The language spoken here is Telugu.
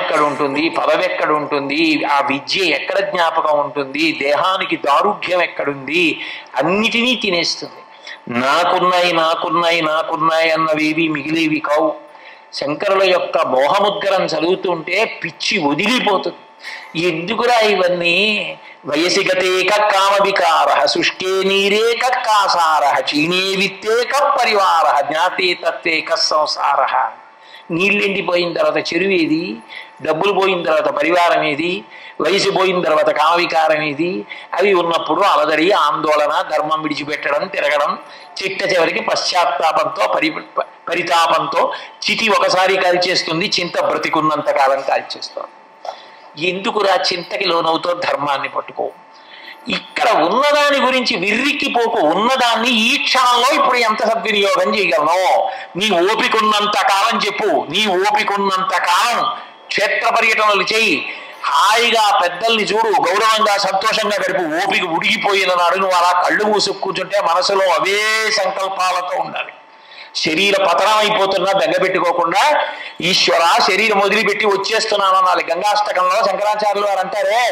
ఎక్కడ ఉంటుంది, పదవి ఎక్కడ ఉంటుంది, ఆ విద్య ఎక్కడ జ్ఞాపకం ఉంటుంది, దేహానికి దారుఢ్యం ఎక్కడుంది, అన్నిటినీ తినేస్తుంది. నాకున్నాయి అన్నవేవి మిగిలేవి కావు. శంకరుల యొక్క మోహముద్గరం చదువుతుంటే పిచ్చి వదిలిపోతుంది. ఎందుకురా ఇవన్నీ? వయసిగతేక కామ వికార సృష్టే నీరేక కాసార చీనే విత్తేక పరివార జ్ఞాతే తత్వేక సంసార. నీళ్ళెండిపోయిన తర్వాత చెరువు ఏది? డబ్బులు పోయిన తర్వాత పరివారం ఏది? వయసు పోయిన తర్వాత కామవికారం ఏది? అవి ఉన్నప్పుడు అలదడి, ఆందోళన, ధర్మం విడిచిపెట్టడం, తిరగడం, చిట్ట చివరికి పశ్చాత్తాపంతో పరితాపంతో చితి ఒకసారి కాల్చేస్తుంది, చింత బ్రతికున్నంత కాలం కాల్చేస్తుంది. ఎందుకురా చింతకి లోనవుతో ధర్మాన్ని పట్టుకో. ఇక్కడ ఉన్నదాని గురించి విర్రిక్కిపోకు. ఉన్నదాన్ని ఈ క్షణంలో ఇప్పుడు ఎంత సద్వినియోగం చేయగలను? నీ ఓపికన్నంత కాలం చెప్పు. నీ ఓపికన్నంత కాలం క్షేత్ర పర్యటనలు చేయి. హాయిగా పెద్దల్ని చూడు, గౌరవంగా సంతోషంగా గడుపు. ఓపిక ఉడిగిపోయిన నాడు నువ్వు అలా కళ్ళు మూసుకు కూర్చుంటే మనసులో అవే సంకల్పాలతో ఉండాలి. శరీర పతనం అయిపోతున్నా బెంగపెట్టుకోకుండా ఈశ్వర శరీరం వదిలిపెట్టి వచ్చేస్తున్నాను అనాలి. గంగాష్టకంలో శంకరాచార్యులు వారు అంటారే,